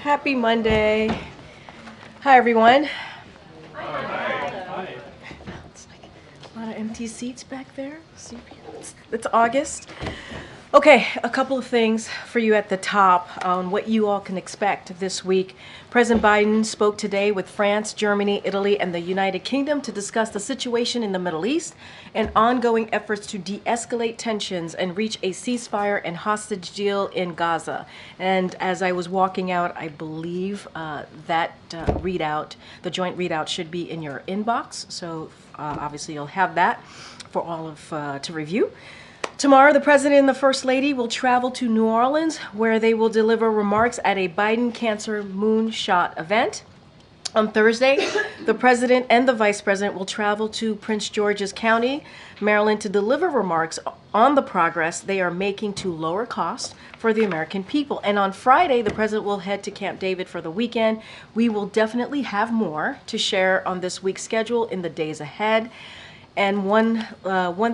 Happy Monday. Hi, everyone. Hi. It's like a lot of empty seats back there. It's August. Okay, a couple of things for you at the top on what you all can expect this week. President Biden spoke today with France, Germany, Italy, and the United Kingdom to discuss the situation in the Middle East and ongoing efforts to de-escalate tensions and reach a ceasefire and hostage deal in Gaza. And as I was walking out, I believe that readout, the joint readout, should be in your inbox. So obviously you'll have that for all of to review. Tomorrow, the President and the First Lady will travel to New Orleans, where they will deliver remarks at a Biden Cancer Moonshot event. On Thursday, the President and the Vice President will travel to Prince George's County, Maryland, to deliver remarks on the progress they are making to lower costs for the American people. And on Friday, the President will head to Camp David for the weekend. We will definitely have more to share on this week's schedule in the days ahead. And one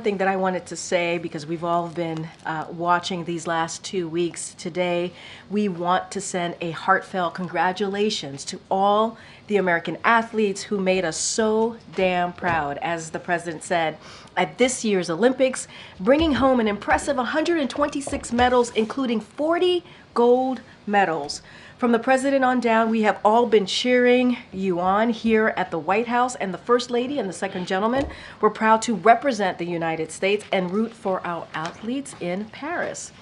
thing that I wanted to say, because we've all been watching these last 2 weeks, today we want to send a heartfelt congratulations to all the American athletes who made us so damn proud, as the President said, at this year's Olympics, bringing home an impressive 126 medals, including 40 gold medals. From the President on down, we have all been cheering you on here at the White House, and the First Lady and the Second Gentleman were proud to represent the United States and root for our athletes in Paris.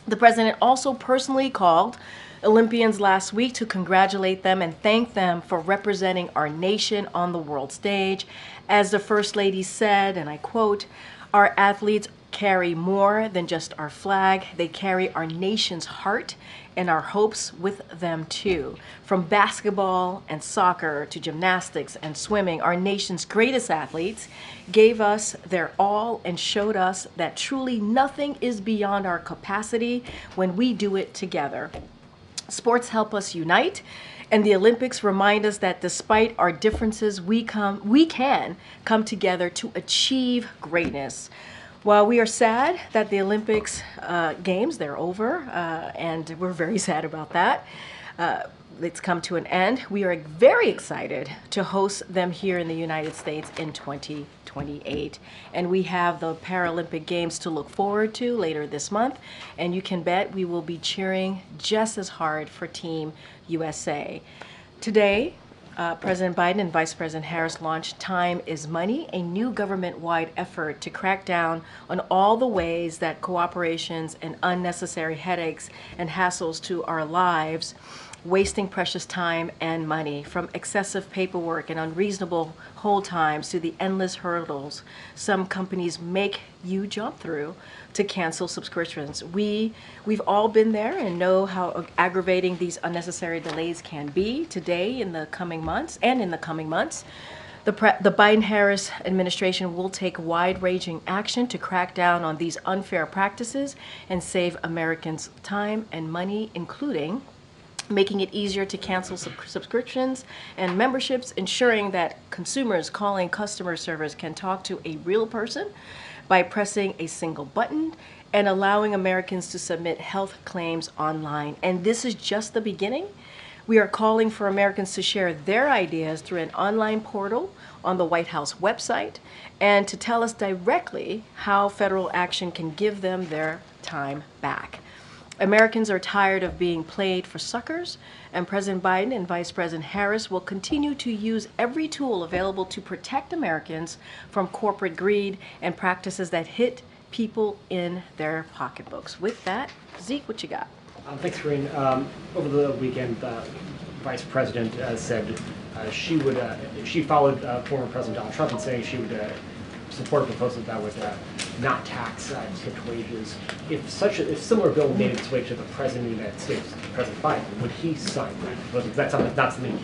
The President also personally called Olympians last week to congratulate them and thank them for representing our nation on the world stage. As the First Lady said, and I quote, "Our athletes carry more than just our flag. They carry our nation's heart and our hopes with them too. From basketball and soccer to gymnastics and swimming, our nation's greatest athletes gave us their all and showed us that truly nothing is beyond our capacity when we do it together. Sports help us unite, and the Olympics remind us that despite our differences, we can come together to achieve greatness." While we are sad that the Olympics Games, they're over, and we're very sad about that, it's come to an end, we are very excited to host them here in the United States in 2028. And we have the Paralympic Games to look forward to later this month, and you can bet we will be cheering just as hard for Team USA. Today, President Biden and Vice President Harris launched Time is Money, a new government-wide effort to crack down on all the ways that cooperations and unnecessary headaches and hassles to our lives, wasting precious time and money, from excessive paperwork and unreasonable hold times to the endless hurdles some companies make you jump through to cancel subscriptions. We've all been there and know how aggravating these unnecessary delays can be today, in the coming months, The Biden-Harris administration will take wide-ranging action to crack down on these unfair practices and save Americans time and money, including making it easier to cancel subscriptions and memberships, ensuring that consumers calling customer service can talk to a real person by pressing a single button, and allowing Americans to submit health claims online. And this is just the beginning. We are calling for Americans to share their ideas through an online portal on the White House website and to tell us directly how federal action can give them their time back. Americans are tired of being played for suckers, and President Biden and Vice President Harris will continue to use every tool available to protect Americans from corporate greed and practices that hit people in their pocketbooks. With that, Zeke, what you got? Thanks, Karine. Over the weekend, the Vice President said she followed former President Donald Trump in saying she would support a proposal that would not tax tipped wages. If similar bill made its way to the President of the United States, President Biden, would he sign that? That's not something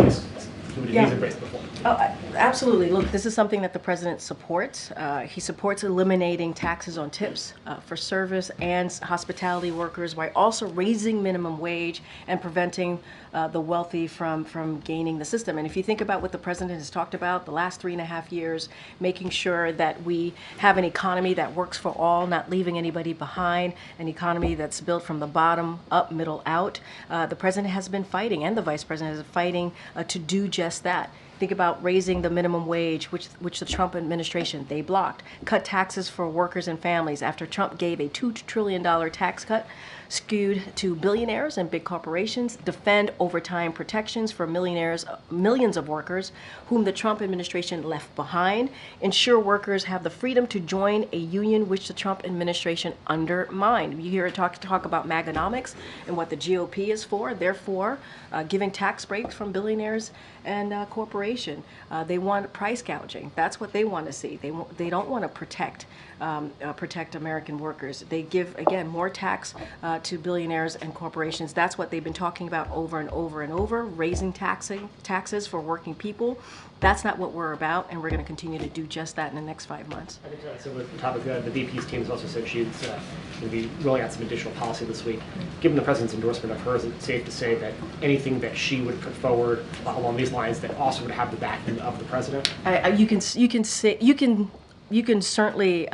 something Yeah. he's embraced before. Oh, absolutely. Look, this is something that the president supports. He supports eliminating taxes on tips for service and hospitality workers while also raising minimum wage and preventing the wealthy from gaining the system. And if you think about what the president has talked about the last 3.5 years, making sure that we have an economy that works for all, not leaving anybody behind, an economy that's built from the bottom up, middle out, the president has been fighting, and the vice president is fighting to do just that. Think about raising the minimum wage, which the Trump administration, they blocked. Cut taxes for workers and families after Trump gave a $2 trillion tax cut skewed to billionaires and big corporations. Defend overtime protections for millionaires, millions of workers whom the Trump administration left behind. Ensure workers have the freedom to join a union which the Trump administration undermined. You hear it talk about Maganomics and what the GOP is for. Therefore, giving tax breaks from billionaires and corporation. They want price gouging. That's what they want to see. They don't want to protect American workers. They give, again, more tax to billionaires and corporations. That's what they've been talking about over and over and over, raising taxes for working people. That's not what we're about, and we're going to continue to do just that in the next 5 months. I think so. With the topic, the VP's team has also said she's going to be rolling out some additional policy this week. Given the president's endorsement of hers, it's safe to say that anything that she would put forward along these lines that also would have the backing of the president. You can certainly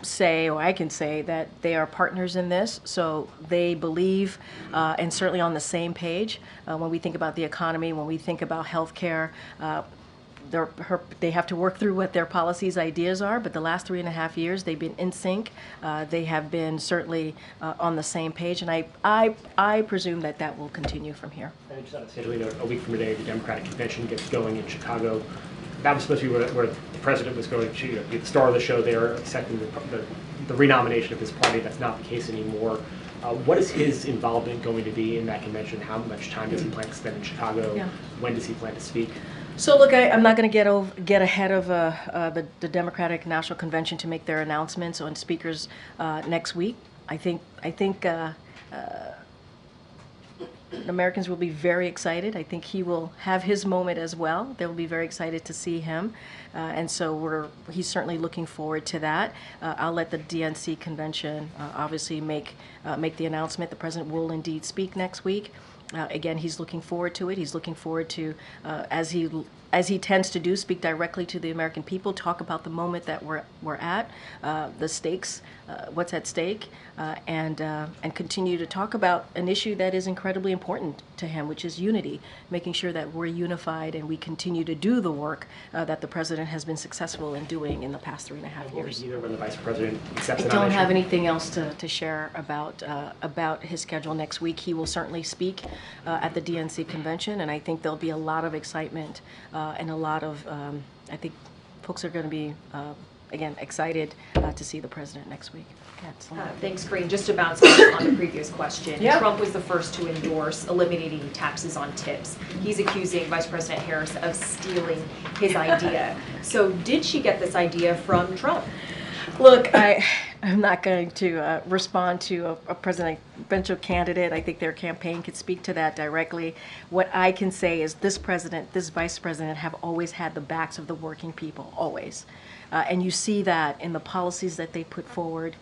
say, or I can say, that they are partners in this, so they believe and certainly on the same page when we think about the economy, when we think about healthcare. They have to work through what their policies, ideas are, but the last 3.5 years they've been in sync. They have been certainly on the same page, and I presume that will continue from here. And just on a scheduling note, a week from today, the Democratic convention gets going in Chicago. That was supposed to be where the president was going to be the star of the show there, accepting the renomination of his party. That's not the case anymore. What is his involvement going to be in that convention? How much time does he plan to spend in Chicago? Yeah. When does he plan to speak? So look, I'm not going to get ahead of the Democratic National Convention to make their announcements on speakers next week. I think Americans will be very excited. I think he will have his moment as well. They'll be very excited to see him, and so he's certainly looking forward to that. I'll let the DNC convention obviously make the announcement. The president will indeed speak next week. Again, he's looking forward to it. He's looking forward to, as he tends to do, speak directly to the American people, talk about the moment that we're at, the stakes, what's at stake, and continue to talk about an issue that is incredibly important to him, which is unity, making sure that we're unified and we continue to do the work that the president has been successful in doing in the past 3.5 years. Either when the vice president accepts the I don't nomination. have anything else to share about his schedule next week. He will certainly speak at the DNC convention, and I think there'll be a lot of excitement and a lot of, I think folks are going to be, again, excited to see the president next week. Thanks, Karine. Just to bounce on the previous question, yeah. Trump was the first to endorse eliminating taxes on tips. He's accusing Vice President Harris of stealing his idea. So did she get this idea from Trump? Look, I'm not going to respond to a presidential candidate. I think their campaign could speak to that directly. What I can say is this president, this vice president have always had the backs of the working people, always. And you see that in the policies that they put forward.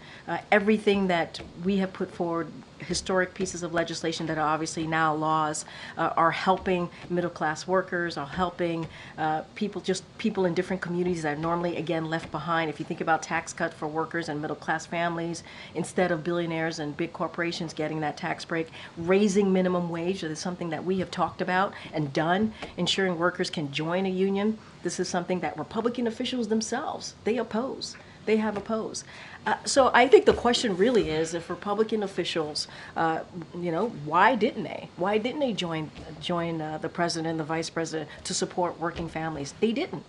Everything that we have put forward, historic pieces of legislation that are obviously now laws, are helping middle-class workers, are helping people in different communities that are normally, again, left behind. If you think about tax cut for workers and middle-class families, instead of billionaires and big corporations getting that tax break, raising minimum wage, that is something that we have talked about and done, ensuring workers can join a union. This is something that Republican officials themselves, they oppose. They have opposed. So I think the question really is, if Republican officials, why didn't they? Why didn't they join the president and the vice president to support working families? They didn't.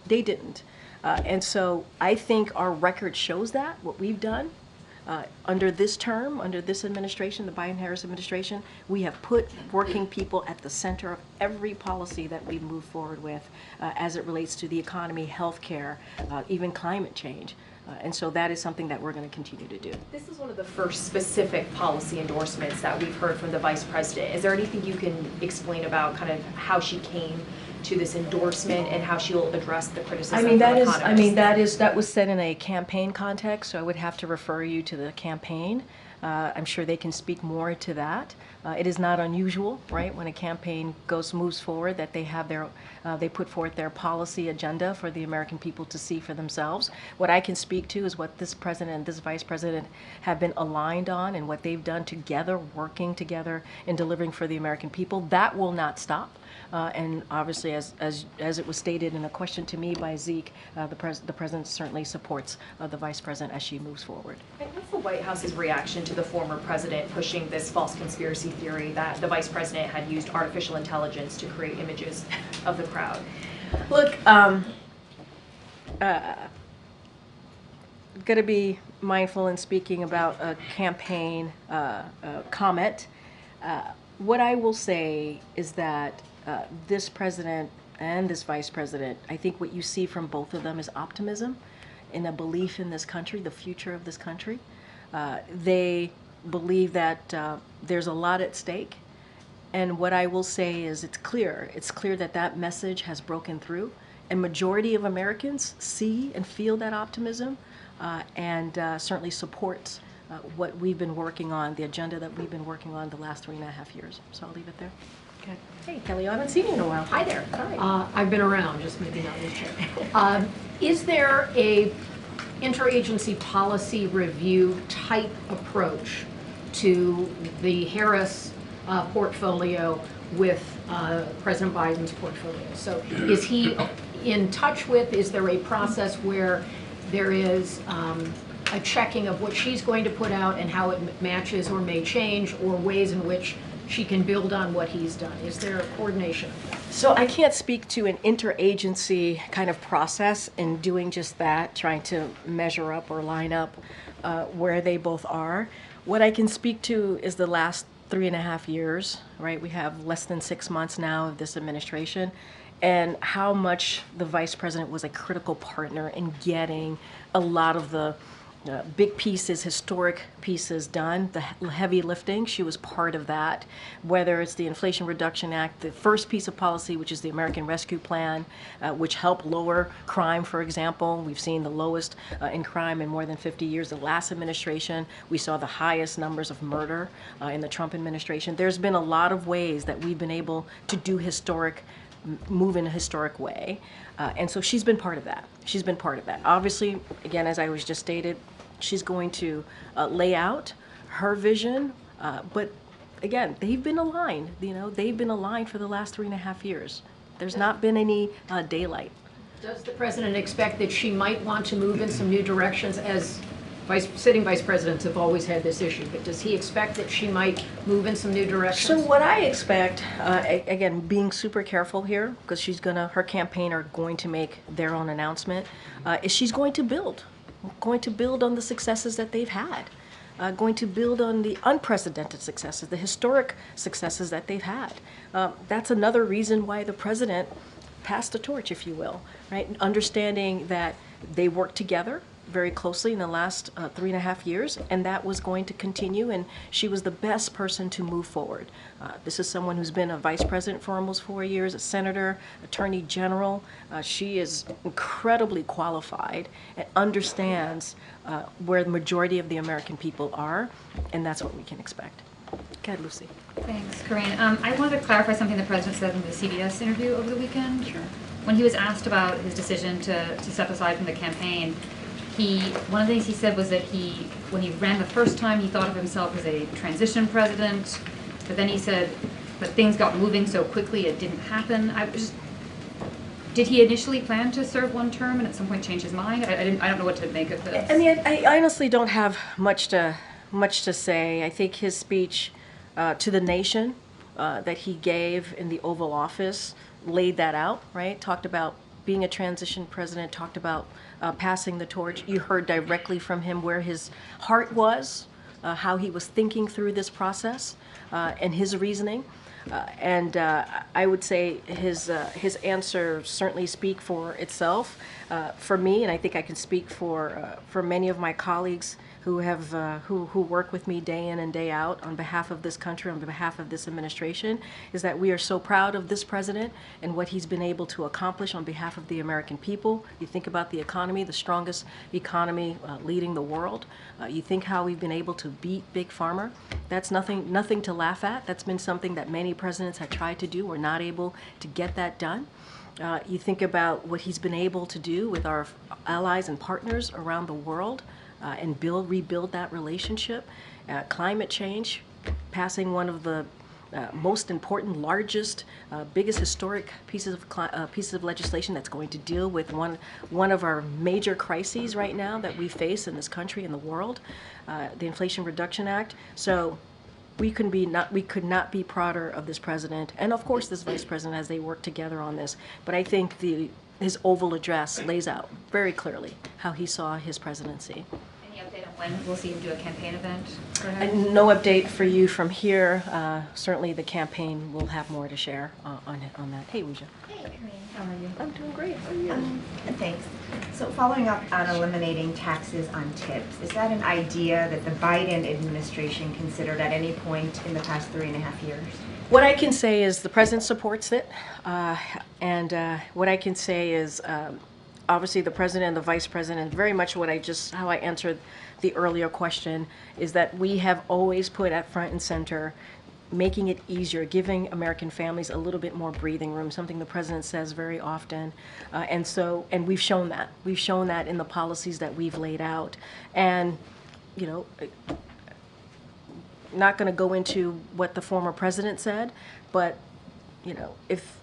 They didn't. And so I think our record shows that, what we've done. Under this term, under this administration, the Biden-Harris administration, we have put working people at the center of every policy that we move forward with as it relates to the economy, healthcare, even climate change. And so that is something that we're going to continue to do. This is one of the first specific policy endorsements that we've heard from the Vice President. Is there anything you can explain about kind of how she came to this endorsement and how she'll address the criticism from economists? That was said in a campaign context, so I would have to refer you to the campaign. I'm sure they can speak more to that. It is not unusual, right, when a campaign moves forward, that they have they put forth their policy agenda for the American people to see for themselves. What I can speak to is what this president and this vice president have been aligned on and what they've done together, working together in delivering for the American people. That will not stop. And obviously, as it was stated in a question to me by Zeke, the president certainly supports the vice president as she moves forward. And what's the White House's reaction to the former president pushing this false conspiracy theory that the vice president had used artificial intelligence to create images of the crowd? Look, going to be mindful in speaking about a campaign comment. What I will say is that this president and this vice president, I think what you see from both of them is optimism and a belief in this country, the future of this country. They believe that there's a lot at stake. And what I will say is it's clear that that message has broken through. And majority of Americans see and feel that optimism and certainly supports what we've been working on, the agenda that we've been working on the last 3.5 years. So I'll leave it there. Okay. Hey, Kelly, I haven't seen you in a while. Hi there. Hi. I've been around, just maybe not this chair. Is there a interagency policy review type approach to the Harris portfolio with President Biden's portfolio? So is he in touch with, is there a process where there is a checking of what she's going to put out and how it matches or may change, or ways in which she can build on what he's done? Is there a coordination of that? So I can't speak to an interagency kind of process in doing just that, trying to measure up or line up where they both are. What I can speak to is the last 3.5 years, right? We have less than 6 months now of this administration, and how much the vice president was a critical partner in getting a lot of the big pieces, historic pieces done, the heavy lifting. She was part of that, whether it's the Inflation Reduction Act, the first piece of policy, which is the American Rescue Plan, which helped lower crime, for example. We've seen the lowest in crime in more than 50 years. The last administration, we saw the highest numbers of murder in the Trump administration. There's been a lot of ways that we've been able to do move in a historic way. And so she's been part of that. She's been part of that. Obviously, again, as I was just stated, she's going to lay out her vision. But again, they've been aligned. They've been aligned for the last 3.5 years. There's not been any daylight. Does the president expect that she might want to move in some new directions, as sitting vice presidents have always had this issue, but does he expect that she might move in some new directions? So what I expect, again, being super careful here, because her campaign are going to make their own announcement, is she's going to build on the successes that they've had, going to build on the unprecedented successes, the historic successes that they've had. That's another reason why the president passed the torch, if you will, right? Understanding that they worked together very closely in the last 3.5 years, and that was going to continue, and she was the best person to move forward. This is someone who's been a vice president for almost 4 years, a senator, attorney general. She is incredibly qualified and understands where the majority of the American people are, and that's what we can expect. Go ahead, Lucy. Thanks, Karine. I wanted to clarify something the president said in the CBS interview over the weekend. Sure. When he was asked about his decision to step aside from the campaign, one of the things he said was that when he ran the first time, he thought of himself as a transition president, but then he said, but things got moving so quickly it didn't happen. Did he initially plan to serve one term and at some point change his mind? I don't know what to make of this. I mean, I honestly don't have much to say. I think his speech to the nation that he gave in the Oval Office laid that out, right? Talked about being a transition president, talked about passing the torch. You heard directly from him where his heart was, how he was thinking through this process, and his reasoning. I would say his answers certainly speak for itself. For me, and I think I can speak for many of my colleagues who have who work with me day in and day out on behalf of this country, on behalf of this administration, is that we are so proud of this president and what he's been able to accomplish on behalf of the American people. You think about the economy, the strongest economy leading the world. You think how we've been able to beat Big Pharma. That's nothing to laugh at. That's been something that many presidents have tried to do. We're not able to get that done. You think about what he's been able to do with our allies and partners around the world. And rebuild that relationship. Climate change, passing one of the most important, largest, biggest historic pieces of legislation that's going to deal with one of our major crises right now that we face in this country and the world, the Inflation Reduction Act. So we could not be prouder of this president and of course this vice president as they work together on this. But I think his Oval Address lays out very clearly how he saw his presidency. Any update on when we'll see him do a campaign event for her? And no update for you from here. Certainly the campaign will have more to share on that. Hey, Ouija. Hey, Karine, how are you? I'm doing great. How are you? Thanks. So following up on eliminating taxes on tips, is that an idea that the Biden administration considered at any point in the past 3.5 years? What I can say is the president supports it. What I can say is obviously the president and the vice president, very much how I answered the earlier question, is that we have always put at front and center making it easier, giving American families a little bit more breathing room, something the president says very often. And we've shown that. We've shown that in the policies that we've laid out. And, you know, not going to go into what the former president said, but, you know, if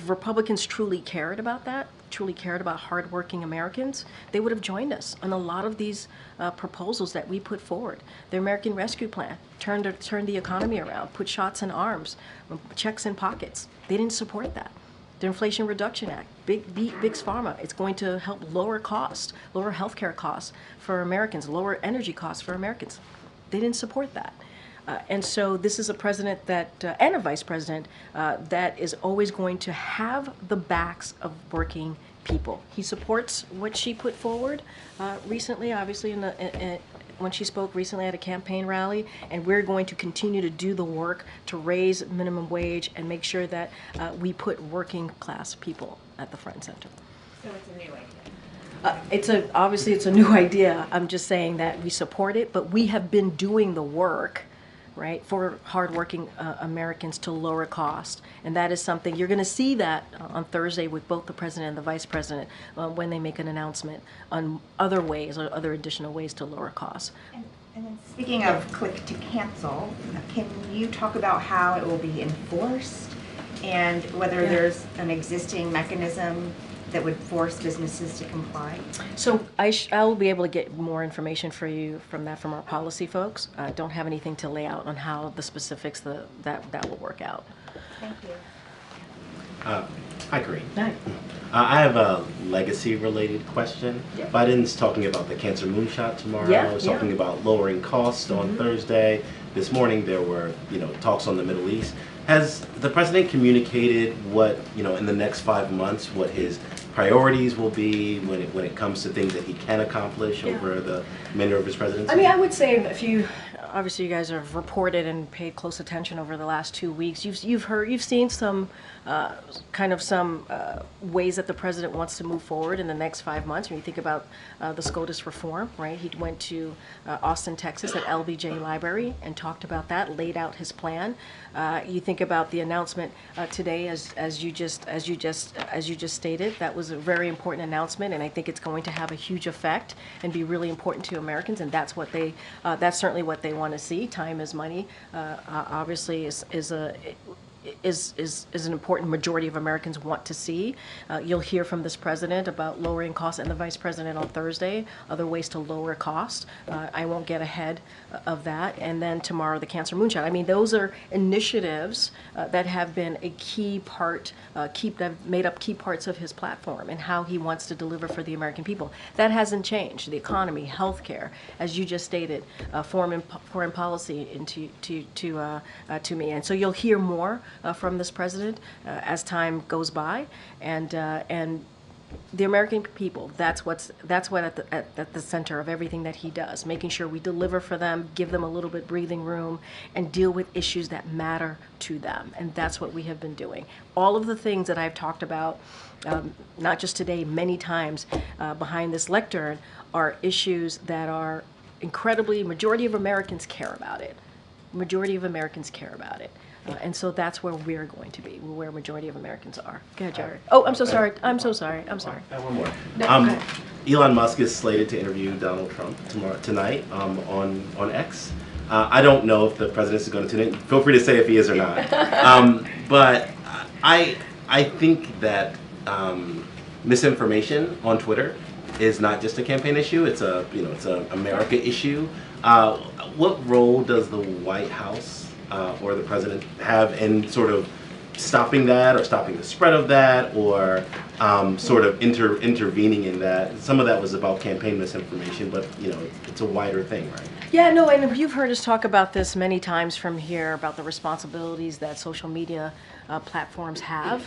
Republicans truly cared about that, truly cared about hardworking Americans, they would have joined us on a lot of these proposals that we put forward. The American Rescue Plan turned the economy around, put shots in arms, checks in pockets. They didn't support that. The Inflation Reduction Act, Big Pharma, it's going to help lower costs, lower healthcare costs for Americans, lower energy costs for Americans. They didn't support that. And so this is a president and a vice president that is always going to have the backs of working people. He supports what she put forward recently, obviously, when she spoke recently at a campaign rally, and we're going to continue to do the work to raise minimum wage and make sure that we put working class people at the front and center. So it's a new idea. Obviously it's a new idea. I'm just saying that we support it, but we have been doing the work, right, for hardworking Americans to lower cost. And that is something, you're going to see that on Thursday with both the president and the vice president when they make an announcement on other ways or other additional ways to lower costs. And then speaking of click to cancel, can you talk about how it will be enforced and whether there's an existing mechanism that would force businesses to comply? So I will be able to get more information for you from our policy folks. Don't have anything to lay out on how the specifics that will work out. Thank you. Hi, Karine. Hi. I have a legacy-related question. Yeah. Biden's talking about the cancer moonshot tomorrow. Yeah, He's talking about lowering costs on Thursday. This morning there were, talks on the Middle East. Has the president communicated what, in the next 5 months, what his priorities will be when it comes to things that he can accomplish over the remainder of his presidency? I mean, I would say obviously you guys have reported and paid close attention over the last 2 weeks. You've seen some ways that the president wants to move forward in the next 5 months. When you think about the SCOTUS reform, right? He went to Austin, Texas at LBJ Library and talked about that, laid out his plan. You think about the announcement today, as you just stated. That was a very important announcement, and I think it's going to have a huge effect and be really important to Americans. And that's certainly what they want to see. Time is money. Obviously, is an important majority of Americans want to see. You'll hear from this president about lowering costs and the vice president on Thursday, other ways to lower costs. I won't get ahead of that. And then tomorrow, the cancer moonshot. I mean, those are initiatives that have been a key part, that have made up key parts of his platform and how he wants to deliver for the American people. That hasn't changed. The economy, healthcare, as you just stated, foreign policy to me. And so you'll hear more from this president as time goes by, and the American people, that's what at the center of everything that he does, making sure we deliver for them, give them a little bit breathing room, and deal with issues that matter to them. And that's what we have been doing. All of the things that I've talked about, not just today, many times behind this lectern, are issues that are incredibly, majority of Americans care about it. Majority of Americans care about it. And so that's where we're going to be, where a majority of Americans are. Go ahead, Jared. Oh, I'm so sorry. I'm so sorry. I'm sorry. I have one more. No, okay. Elon Musk is slated to interview Donald Trump tonight on X. I don't know if the president is going to tune in. Feel free to say if he is or not. But I think that misinformation on Twitter is not just a campaign issue. It's a America issue. What role does the White House or the president have in sort of stopping that, or stopping the spread of that, or sort of intervening in that? Some of that was about campaign misinformation, but it's a wider thing, right? Yeah, no, and you've heard us talk about this many times from here, about the responsibilities that social media platforms have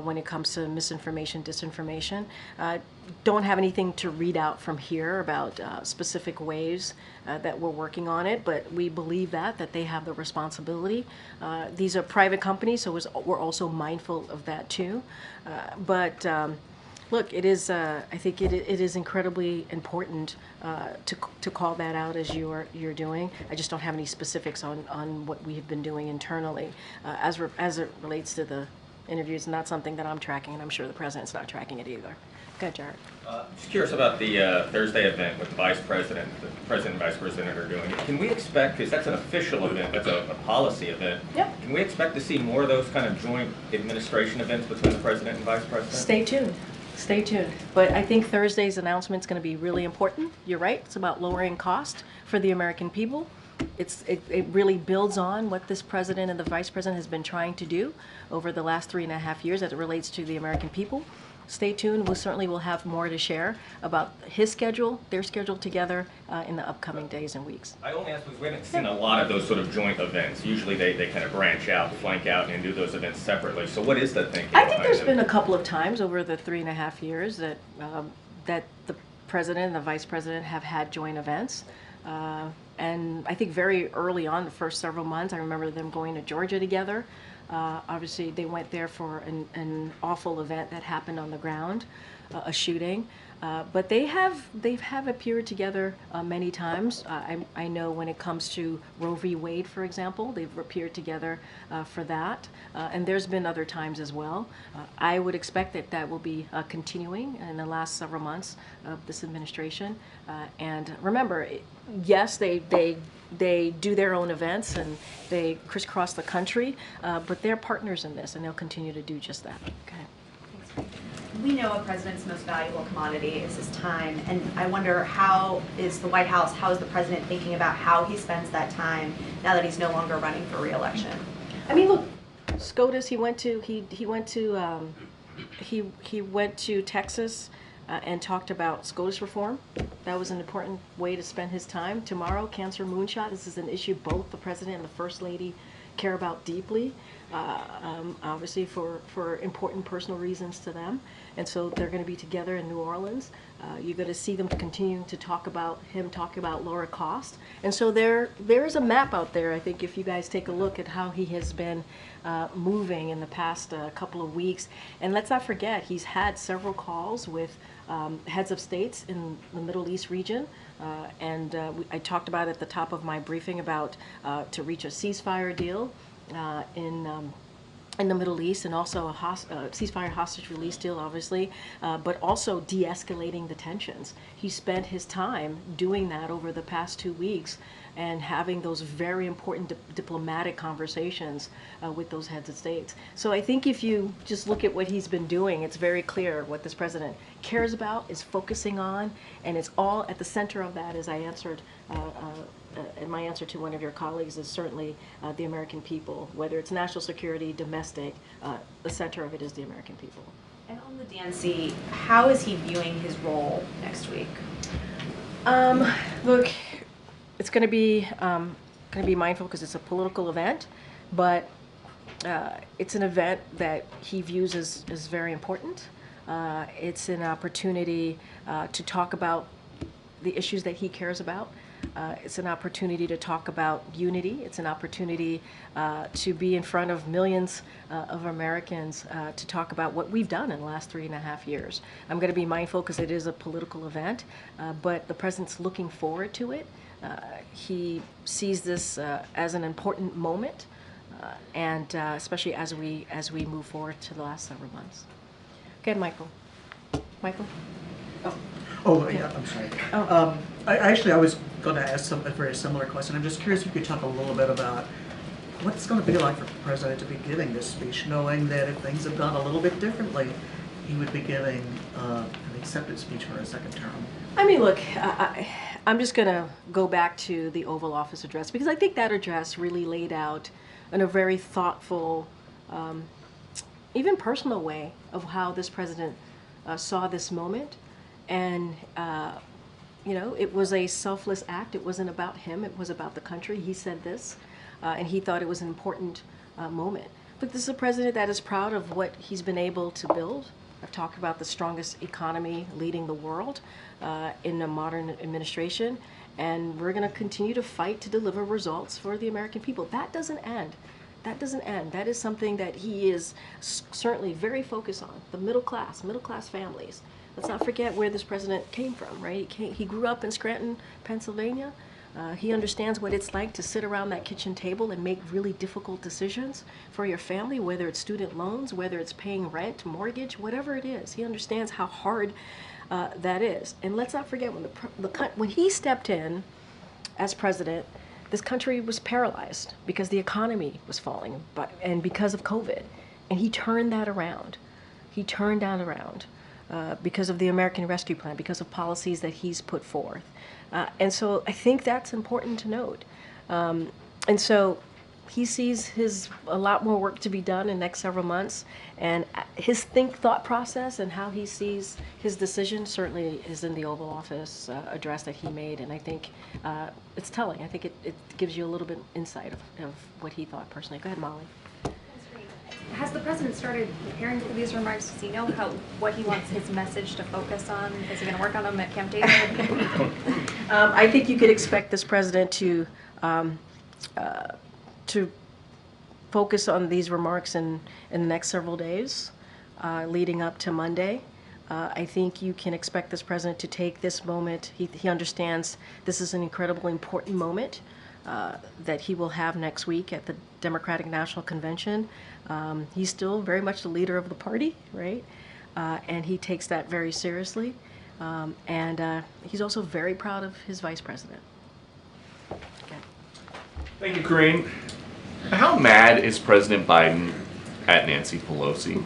when it comes to misinformation, disinformation. Don't have anything to read out from here about specific ways that we're working on it, but we believe that they have the responsibility. These are private companies, so we're also mindful of that too. But look, it is. I think it is incredibly important to call that out as you're doing. I just don't have any specifics on what we have been doing internally as it relates to the interviews. Not something that I'm tracking, and I'm sure the president's not tracking it either. Go ahead, Jared. Just curious about the Thursday event with the president and vice president are doing. Can we expect, because that's an official event, that's a policy event, Yep. Can we expect to see more of those kind of joint administration events between the president and vice president? Stay tuned. Stay tuned. But I think Thursday's announcement is going to be really important. You're right. It's about lowering cost for the American people. It really builds on what this president and the vice president has been trying to do over the last 3.5 years as it relates to the American people. Stay tuned. We certainly will have more to share about his schedule, their schedule together in the upcoming days and weeks. I only ask because we haven't seen a lot of those sort of joint events. Usually they kind of branch out, flank out, and do those events separately. So what is the thinking I think behind there's it? been a couple of times over the 3.5 years that the president and the vice president have had joint events. And I think very early on, the first several months, I remember them going to Georgia together. Obviously, they went there for an awful event that happened on the ground, a shooting. But they've appeared together many times. I know when it comes to Roe v. Wade, for example, they've appeared together for that. And there's been other times as well. I would expect that will be continuing in the last several months of this administration. And remember, yes, they do their own events and they crisscross the country, but they're partners in this, and they'll continue to do just that. Okay. We know a president's most valuable commodity is his time, and I wonder how is the White House, how is the president thinking about how he spends that time now that he's no longer running for re-election? I mean, look, SCOTUS. He went to Texas and talked about SCOTUS reform. That was an important way to spend his time. Tomorrow, cancer moonshot. This is an issue both the president and the first lady care about deeply, obviously for important personal reasons to them. And so they're going to be together in New Orleans. You're going to see them continue to talk about lower cost. And so there is a map out there, I think, if you guys take a look at how he has been moving in the past couple of weeks. And let's not forget, he's had several calls with heads of states in the Middle East region. I talked about at the top of my briefing about to reach a ceasefire deal in the Middle East, and also a ceasefire hostage release deal, obviously, but also de-escalating the tensions. He spent his time doing that over the past 2 weeks and having those very important diplomatic conversations with those heads of states. So I think if you just look at what he's been doing, it's very clear what this president cares about, is focusing on, and it's all at the center of that, as I answered in my answer to one of your colleagues, is certainly the American people. Whether it's national security, domestic, the center of it is the American people. And on the DNC, how is he viewing his role next week? Look, it's going to be mindful because it's a political event, but It's an event that he views as very important. It's an opportunity to talk about the issues that he cares about. It's an opportunity to talk about unity. It's an opportunity to be in front of millions of Americans to talk about what we've done in the last 3.5 years. I'm going to be mindful because it is a political event, but the president's looking forward to it. He sees this as an important moment, and especially as we move forward to the last several months. Go ahead, Michael. Michael? Oh, yeah, I'm sorry. Oh. I was going to ask a very similar question. I'm just curious if you could talk a little bit about what it's going to be like for the president to be giving this speech, knowing that if things have gone a little bit differently, he would be giving an acceptance speech for a second term. I mean, look, I'm just going to go back to the Oval Office address because I think that address really laid out in a very thoughtful, even personal way of how this president saw this moment. And, you know, it was a selfless act. It wasn't about him. It was about the country. He said this, and he thought it was an important moment. Look, this is a president that is proud of what he's been able to build. I've talked about the strongest economy leading the world in a modern administration, and we're going to continue to fight to deliver results for the American people. That doesn't end. That doesn't end. That is something that he is certainly very focused on, the middle class families. Let's not forget where this president came from, right? He grew up in Scranton, Pennsylvania. He understands what it's like to sit around that kitchen table and make really difficult decisions for your family, whether it's student loans, whether it's paying rent, mortgage, whatever it is. He understands how hard that is. And let's not forget when he stepped in as president, this country was paralyzed because the economy was falling, and because of COVID. And he turned that around. He turned that around. Because of the American Rescue Plan, because of policies that he's put forth. And so I think that's important to note. And so he sees a lot more work to be done in the next several months. And his thought process and how he sees his decision certainly is in the Oval Office address that he made. And I think it's telling. I think it gives you a little bit insight of what he thought personally. Go ahead, Molly. Has the president started preparing for these remarks? Does he know what he wants his message to focus on? Is he going to work on them at Camp David? I think you could expect this president to focus on these remarks in the next several days, leading up to Monday. I think you can expect this president to take this moment. He understands this is an incredibly important moment that he will have next week at the Democratic National Convention. He's still very much the leader of the party, right? And he takes that very seriously. And he's also very proud of his vice president. Okay. Thank you, Karine. How mad is President Biden at Nancy Pelosi?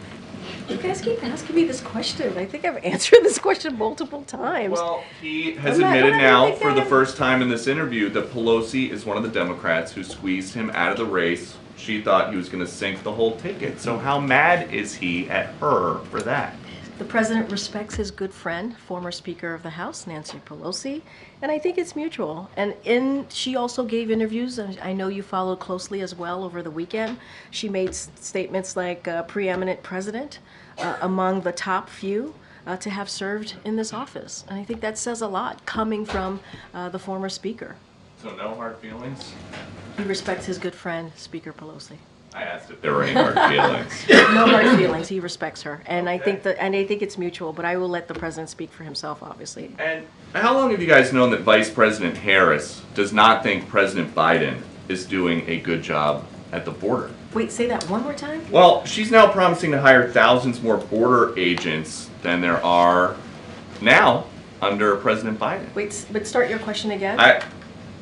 You guys keep asking me this question. I think I've answered this question multiple times. Well, he has admitted now for the first time in this interview that Pelosi is one of the Democrats who squeezed him out of the race. She thought he was going to sink the whole ticket. So how mad is he at her for that? The president respects his good friend, former Speaker of the House, Nancy Pelosi, and I think it's mutual. And she also gave interviews, and I know you followed closely as well over the weekend. She made statements like preeminent president among the top few to have served in this office. And I think that says a lot coming from the former Speaker. So no hard feelings? He respects his good friend, Speaker Pelosi. I asked if there were any hard feelings. No hard feelings. He respects her, and I think it's mutual. But I will let the president speak for himself, obviously. And how long have you guys known that Vice President Harris does not think President Biden is doing a good job at the border? Wait, say that one more time. Well, she's now promising to hire thousands more border agents than there are now under President Biden. Wait, but start your question again.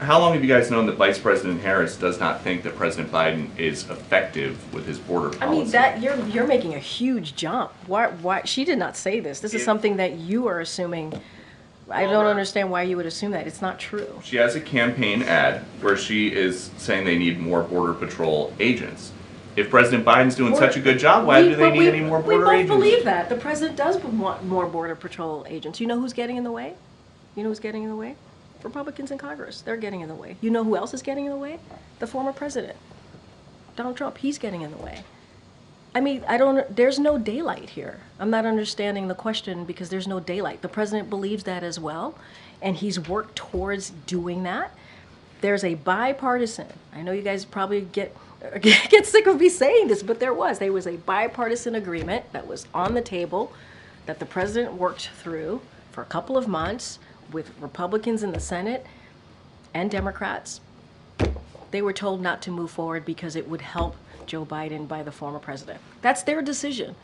How long have you guys known that Vice President Harris does not think that President Biden is effective with his border policy? I mean, that you're making a huge jump. Why? She did not say this. This is something that you are assuming. I don't understand why you would assume that. It's not true. She has a campaign ad where she is saying they need more Border Patrol agents. If President Biden's doing such a good job, why do they need any more border agents? We both believe that. The president does want more Border Patrol agents. You know who's getting in the way? You know who's getting in the way? Republicans in Congress. They're getting in the way. You know who else is getting in the way? The former president. Donald Trump, he's getting in the way. I mean, there's no daylight here. I'm not understanding the question because there's no daylight. The president believes that as well, and he's worked towards doing that. There's a bipartisan, I know you guys probably get sick of me saying this, but there was a bipartisan agreement that was on the table that the president worked through for a couple of months with Republicans in the Senate and Democrats. They were told not to move forward because it would help Joe Biden by the former president. That's their decision.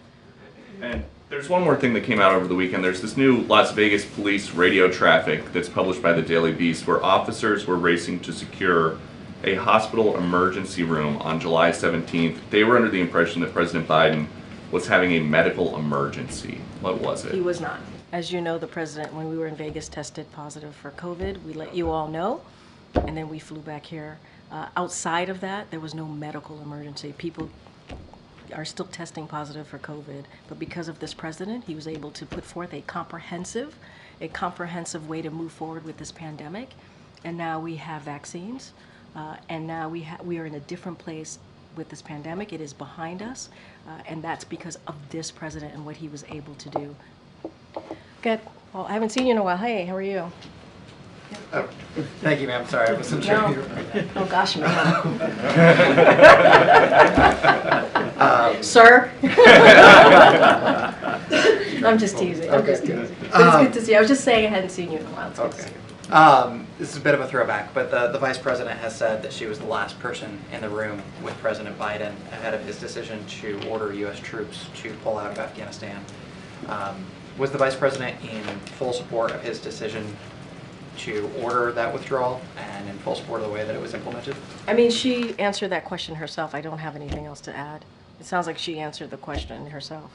And there's one more thing that came out over the weekend. There's this new Las Vegas police radio traffic that's published by the Daily Beast where officers were racing to secure a hospital emergency room on July 17th. They were under the impression that President Biden was having a medical emergency. What was it? He was not. As you know, the president, when we were in Vegas, tested positive for COVID. We let you all know, and then we flew back here. Outside of that, there was no medical emergency. People are still testing positive for COVID, but because of this president, he was able to put forth a comprehensive way to move forward with this pandemic. And now we have vaccines, and now we are in a different place with this pandemic. It is behind us, and that's because of this president and what he was able to do. Good. Well, I haven't seen you in a while. Hey, how are you? Oh, thank you, ma'am. Sorry, I wasn't sure. No. Oh gosh, ma'am. Sir. I'm just teasing. I'm just teasing. But it's good to see you. I was just saying I hadn't seen you in a while. It's good to see you. This is a bit of a throwback, but the vice president has said that she was the last person in the room with President Biden ahead of his decision to order U.S. troops to pull out of Afghanistan. Was the vice president in full support of his decision to order that withdrawal and in full support of the way that it was implemented? I mean, she answered that question herself. I don't have anything else to add. It sounds like she answered the question herself,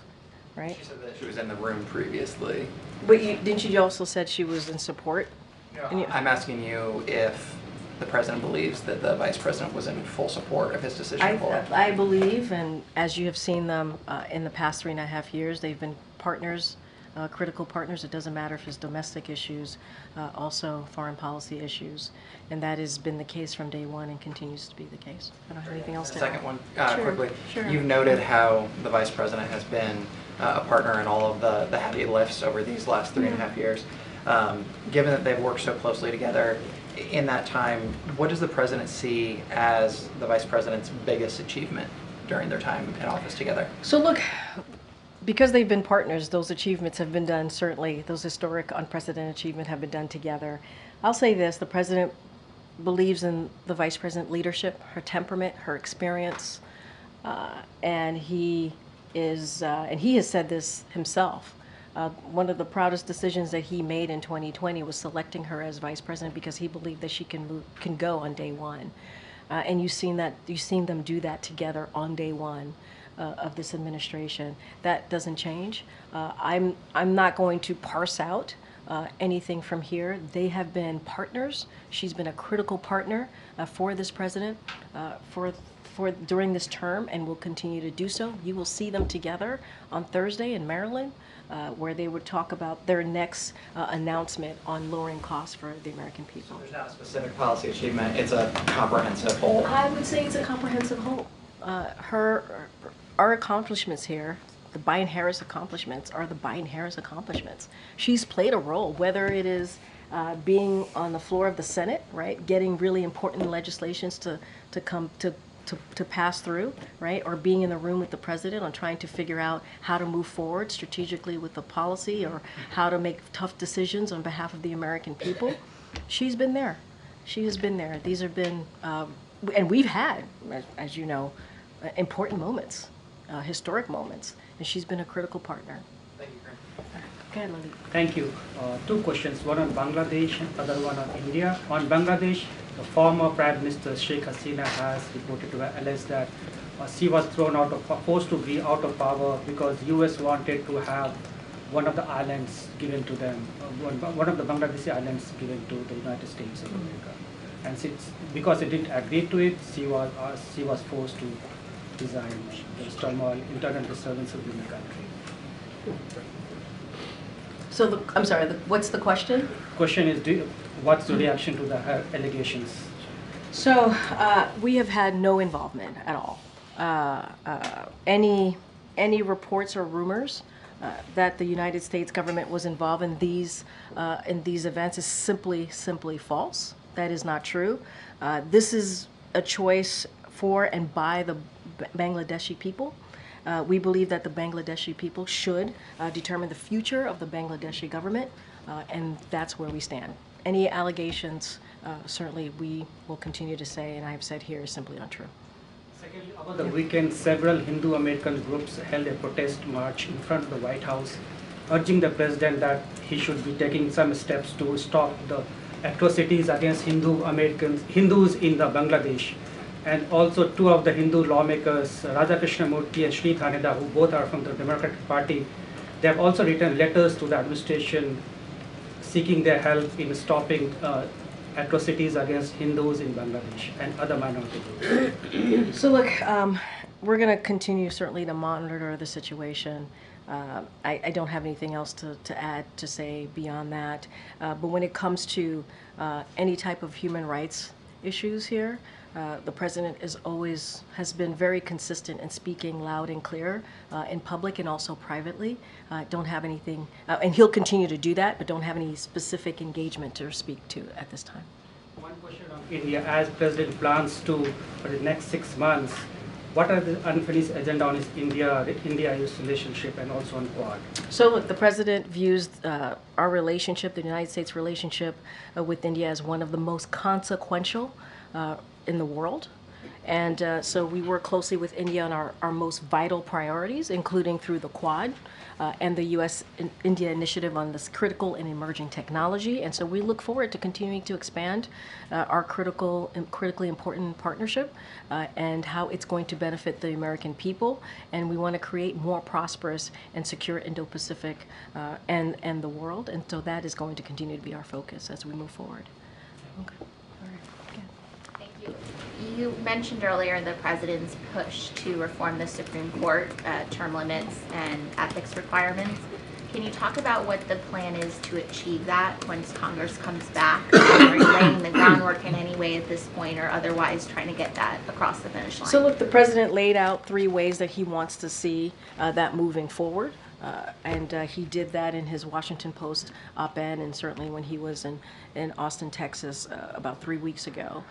right? She said that she was in the room previously. But didn't you also said she was in support? No, I'm asking you if the president believes that the vice president was in full support of his decision to pull out. I believe, and as you have seen them in the past 3.5 years, they've been partners, critical partners. It doesn't matter if it's domestic issues, also foreign policy issues, and that has been the case from day one and continues to be the case. I don't have anything else to add. Second one, Sure, quickly. sure. You've noted how the vice president has been a partner in all of the heavy lifts over these last 3.5 years. Given that they've worked so closely together in that time, what does the president see as the vice president's biggest achievement during their time in office together? So look, because they've been partners, those achievements have been done, certainly, those historic, unprecedented achievements have been done together. I'll say this, the president believes in the vice president leadership, her temperament, her experience, and he has said this himself. One of the proudest decisions that he made in 2020 was selecting her as vice president because he believed that she can go on day one. And you've seen them do that together on day one of this administration. That doesn't change. I'm not going to parse out anything from here. They have been partners. She's been a critical partner for this president for during this term, and will continue to do so. You will see them together on Thursday in Maryland, where they would talk about their next announcement on lowering costs for the American people. So there's not a specific policy achievement, it's a comprehensive whole. I would say it's a comprehensive whole. Our accomplishments here, the Biden-Harris accomplishments, are the Biden-Harris accomplishments. She's played a role, whether it is being on the floor of the Senate, right, getting really important legislations to pass through, right, or being in the room with the president on trying to figure out how to move forward strategically with the policy or how to make tough decisions on behalf of the American people. She's been there. She has been there. These have been, and we've had, as you know, important moments, historic moments, and she's been a critical partner. Thank you, Karine. Okay, Lily. Thank you. Two questions, one on Bangladesh and other one on India. On Bangladesh, the former Prime Minister Sheikh Hasina has reported to alleged that she was forced to be out of power because US wanted to have one of the islands given to them, one of the Bangladeshi islands given to the United States of America. And because it didn't agree to it, she was forced to resign. There's turmoil, internal disturbances in the country. So I'm sorry, what's the question? Question is, what's the reaction to her allegations? So we have had no involvement at all. Any reports or rumors that the United States government was involved in these events is simply false. That is not true. This is a choice for and by the Bangladeshi people. We believe that the Bangladeshi people should determine the future of the Bangladeshi government, and that's where we stand. Any allegations, certainly we will continue to say, and I have said here, is simply untrue. Secondly, over the weekend, several Hindu American groups held a protest march in front of the White House, urging the president that he should be taking some steps to stop the atrocities against Hindus in the Bangladesh. And also two of the Hindu lawmakers, Raja Krishnamurti and Sri Thaneda, who both are from the Democratic Party, they have also written letters to the administration seeking their help in stopping atrocities against Hindus in Bangladesh and other minority groups. So look, we're going to continue certainly to monitor the situation. I don't have anything else to add, to say beyond that. But when it comes to any type of human rights issues here, the president has been very consistent in speaking loud and clear in public and also privately. Don't have anything, and he'll continue to do that, but don't have any specific engagement to speak to at this time. One question on India, as president plans to, for the next 6 months, what are the unfinished agenda on his India-US relationship and also on Quad? So look, the president views our relationship, the United States relationship with India, as one of the most consequential in the world. And so we work closely with India on our most vital priorities, including through the Quad and the U.S.-India initiative on this critical and emerging technology. And so we look forward to continuing to expand our critically important partnership and how it's going to benefit the American people. And we want to create more prosperous and secure Indo-Pacific and the world. And so that is going to continue to be our focus as we move forward. Okay. You mentioned earlier the president's push to reform the Supreme Court, term limits and ethics requirements. Can you talk about what the plan is to achieve that once Congress comes back? Are you laying the groundwork in any way at this point, or otherwise trying to get that across the finish line? So look, the president laid out 3 ways that he wants to see that moving forward. And he did that in his Washington Post op-ed, and certainly when he was in Austin, Texas about 3 weeks ago.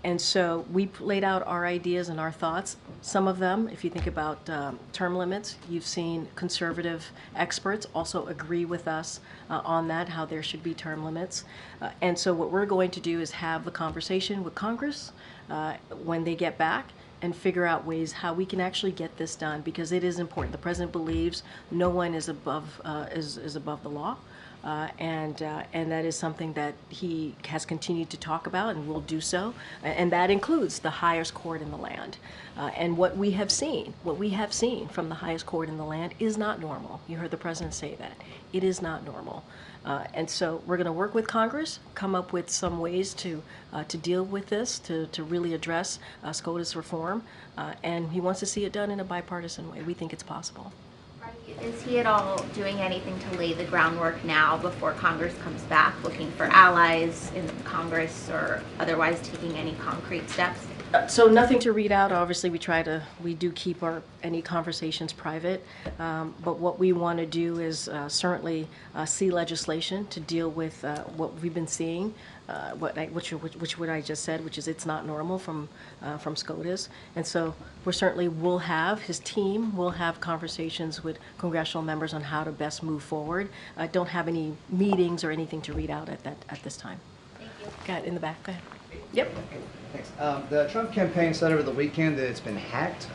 And so we laid out our ideas and our thoughts. Some of them, if you think about term limits, you've seen conservative experts also agree with us on that, how there should be term limits. And so what we're going to do is have the conversation with Congress when they get back, and figure out ways how we can actually get this done, because it is important. The president believes no one is above the law, and that is something that he has continued to talk about and will do so, and that includes the highest court in the land. And what we have seen from the highest court in the land is not normal. You heard the president say that. It is not normal. And so we're going to work with Congress, come up with some ways to deal with this, to really address SCOTUS reform, and he wants to see it done in a bipartisan way. We think it's possible. Is he at all doing anything to lay the groundwork now before Congress comes back, looking for allies in Congress or otherwise taking any concrete steps? So nothing to read out. Obviously, we do keep any conversations private. But what we want to do is certainly see legislation to deal with what we've been seeing, which what I just said, which is it's not normal from SCOTUS. And so his team will have conversations with congressional members on how to best move forward. Don't have any meetings or anything to read out at this time. Thank you. Got it in the back. Go ahead. Yep. Thanks. The Trump campaign said over the weekend that it's been hacked.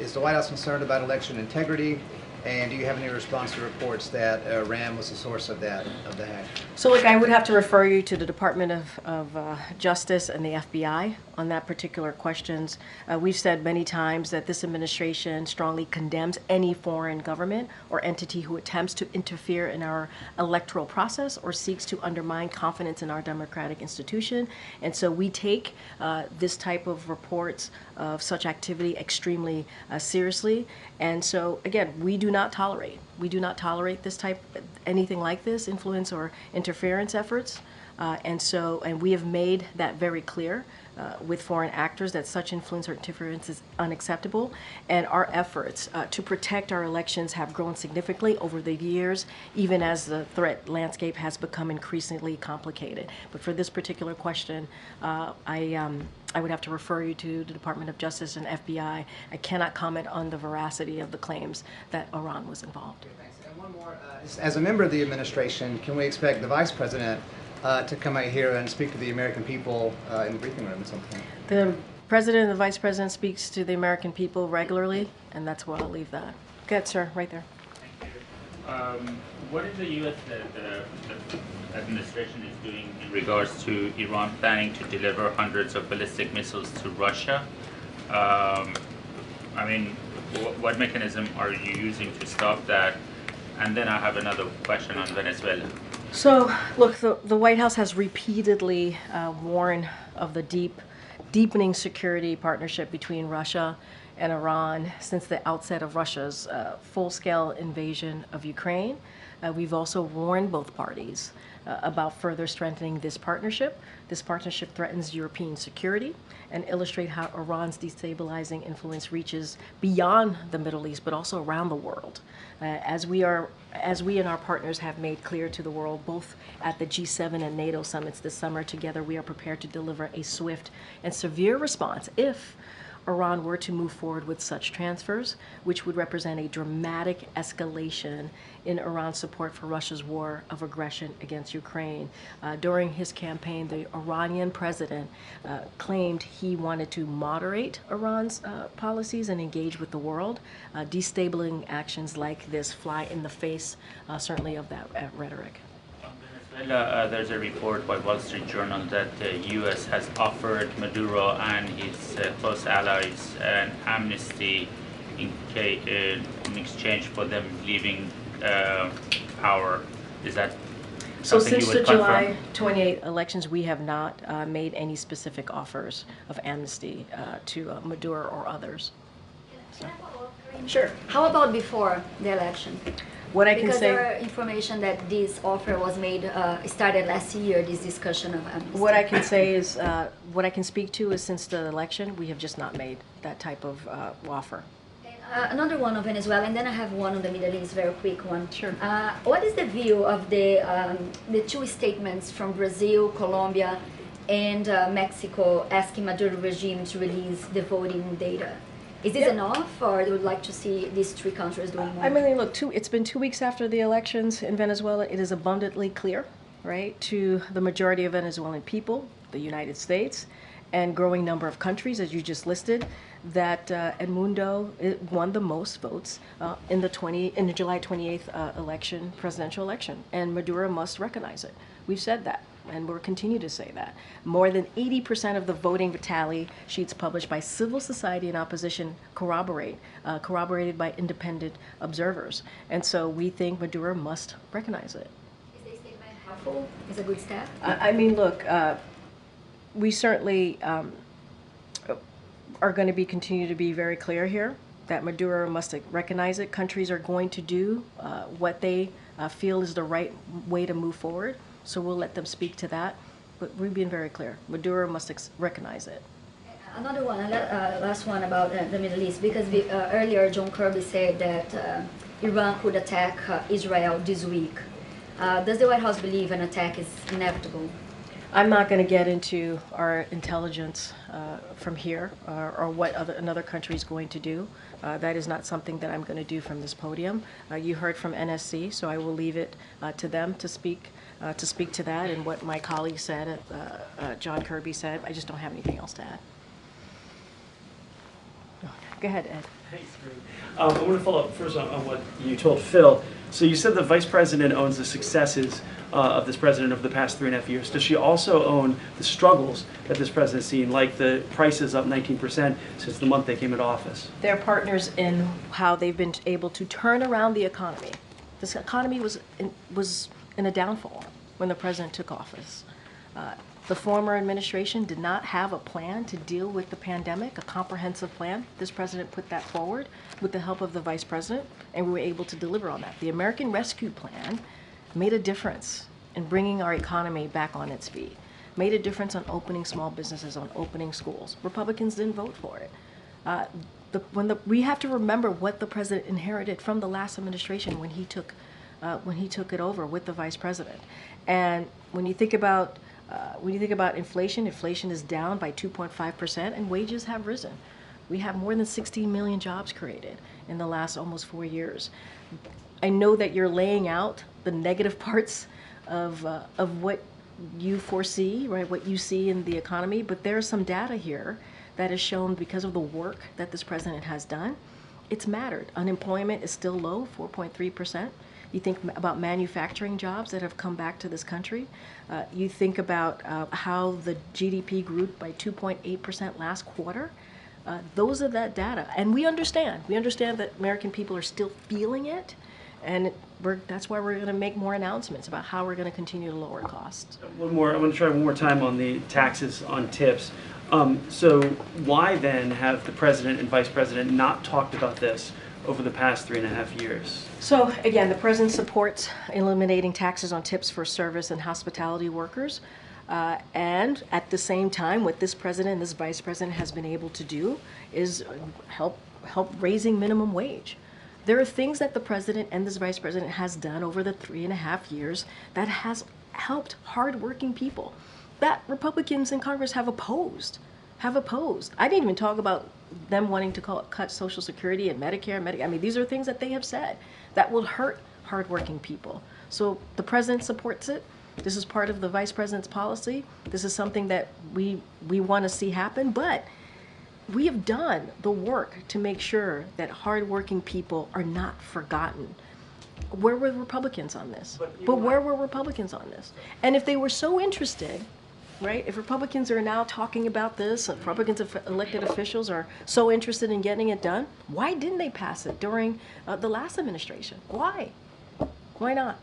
Is the White House concerned about election integrity? And do you have any response to reports that Iran was the source of the hack? So look, I would have to refer you to the Department of Justice and the FBI on that particular questions. We've said many times that this administration strongly condemns any foreign government or entity who attempts to interfere in our electoral process or seeks to undermine confidence in our democratic institution. And so we take this type of reports of such activity extremely seriously. And so again, we do not tolerate this type, anything like this, influence or interference efforts And we have made that very clear with foreign actors that such influence or interference is unacceptable. And our efforts to protect our elections have grown significantly over the years, even as the threat landscape has become increasingly complicated. But for this particular question, I would have to refer you to the Department of Justice and FBI. I cannot comment on the veracity of the claims that Iran was involved. Thanks. And one more, as a member of the administration, can we expect the Vice President to come out here and speak to the American people in the briefing room at some point? The President and the Vice President speaks to the American people regularly, and that's where I'll leave that. Go ahead, sir, right there. Thank you. What is the U.S. The administration is doing in regards to Iran planning to deliver hundreds of ballistic missiles to Russia? I mean, what mechanism are you using to stop that? And then I have another question on Venezuela. So, look, the White House has repeatedly warned of the deepening security partnership between Russia and Iran since the outset of Russia's full-scale invasion of Ukraine. We've also warned both parties about further strengthening this partnership. This partnership threatens European security and illustrates how Iran's destabilizing influence reaches beyond the Middle East, but also around the world. As we and our partners have made clear to the world, both at the G7 and NATO summits this summer, together we are prepared to deliver a swift and severe response if Iran were to move forward with such transfers, which would represent a dramatic escalation in Iran's support for Russia's war of aggression against Ukraine. During his campaign, the Iranian president claimed he wanted to moderate Iran's policies and engage with the world. Destabilizing actions like this fly in the face, certainly, of that rhetoric. Venezuela, there's a report by Wall Street Journal that the U.S. has offered Maduro and his close allies an amnesty in exchange for them leaving power. Is that so? Something Since you the would July confirm? 28 elections, we have not made any specific offers of amnesty to Maduro or others. Can I follow up, Karine? Sure. How about before the election? What I can because say, there are information that this offer was made, started last year, this discussion of amnesty. what I can say is, what I can speak to is since the election, we have just not made that type of offer. Another one on Venezuela, and then I have one on the Middle East, very quick one. Sure. What is the view of the two statements from Brazil, Colombia, and Mexico asking Maduro regime to release the voting data? Is this enough, or you would like to see these three countries doing more? I mean, look, it's been 2 weeks after the elections in Venezuela. It is abundantly clear, right, to the majority of Venezuelan people, the United States, and growing number of countries, as you just listed, that Edmundo won the most votes in the July 28th presidential election, and Maduro must recognize it. We've said that, and we'll continue to say that. More than 80% of the voting tally sheets published by civil society and opposition corroborated by independent observers. And so we think Maduro must recognize it. Is this statement helpful? Is a good step? I mean, look, we certainly are going to continue to be very clear here that Maduro must recognize it. Countries are going to do what they feel is the right way to move forward. So we'll let them speak to that. But we've been very clear. Maduro must recognize it. Another one, last one about the Middle East, because earlier John Kirby said that Iran could attack Israel this week. Does the White House believe an attack is inevitable? I'm not going to get into our intelligence from here or what another country is going to do. That is not something that I'm going to do from this podium. You heard from NSC, so I will leave it to them to speak to that and what my colleague said, John Kirby said. I just don't have anything else to add. Go ahead, Ed. Thanks, Karine. I want to follow up first on what you told Phil. So you said the vice president owns the successes of this president over the past 3.5 years. Does she also own the struggles that this president's seen, like the prices up 19% since the month they came into office? They're partners in how they've been able to turn around the economy. This economy was in a downfall when the president took office. The former administration did not have a plan to deal with the pandemic, a comprehensive plan. This president put that forward with the help of the vice president, and we were able to deliver on that. The American Rescue Plan made a difference in bringing our economy back on its feet. Made a difference on opening small businesses, on opening schools. Republicans didn't vote for it. We have to remember what the president inherited from the last administration when he took it over with the vice president. And when you think about inflation, inflation is down by 2.5%, and wages have risen. We have more than 16 million jobs created in the last almost 4 years. I know that you're laying out the negative parts of what you foresee, right? What you see in the economy, but there's some data here that has shown, because of the work that this president has done, it's mattered. Unemployment is still low, 4.3%. You think about manufacturing jobs that have come back to this country. You think about how the GDP grew by 2.8% last quarter. Those are that data. And we understand that American people are still feeling it. And that's why we're going to make more announcements about how we're going to continue to lower costs. I'm going to try one more time on the taxes on tips. So why then have the president and vice president not talked about this over the past 3.5 years? So again, the president supports eliminating taxes on tips for service and hospitality workers. And at the same time, what this president and this vice president has been able to do is help raising minimum wage. There are things that the president and this vice president has done over the 3.5 years that has helped hardworking people that Republicans in Congress have opposed. I didn't even talk about them wanting to cut Social Security and Medicare. I mean, these are things that they have said that will hurt hardworking people. So the president supports it. This is part of the vice president's policy. This is something that we want to see happen, but we have done the work to make sure that hardworking people are not forgotten. Where were the Republicans on this? But where were Republicans on this? And if they were so interested, right, if Republicans are now talking about this, if Republicans elected officials are so interested in getting it done, why didn't they pass it during the last administration? Why? Why not?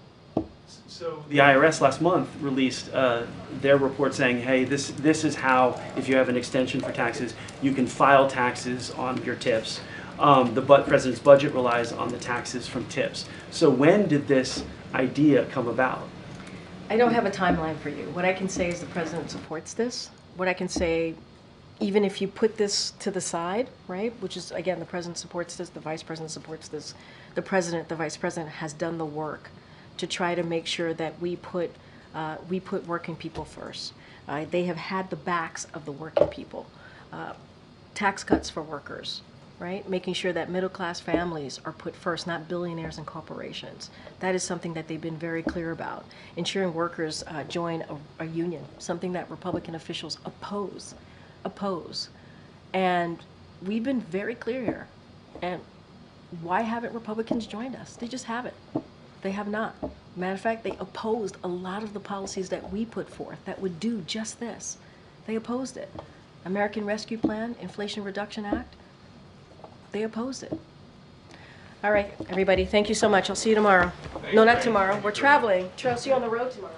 So the IRS last month released their report saying, hey, this is how, if you have an extension for taxes, you can file taxes on your tips. The president's budget relies on the taxes from tips. So when did this idea come about? I don't have a timeline for you. What I can say is the president supports this. What I can say, even if you put this to the side, right, which is, again, the president supports this, the vice president supports this, the vice president has done the work to try to make sure that we put working people first. They have had the backs of the working people. Tax cuts for workers, right? Making sure that middle-class families are put first, not billionaires and corporations. That is something that they've been very clear about. Ensuring workers join a union, something that Republican officials oppose. And we've been very clear here. And why haven't Republicans joined us? They just haven't. They have not. Matter of fact, they opposed a lot of the policies that we put forth that would do just this. They opposed it. American Rescue Plan, Inflation Reduction Act, they opposed it. All right, everybody, thank you so much. I'll see you tomorrow. No, not tomorrow. We're traveling. I'll see you on the road tomorrow.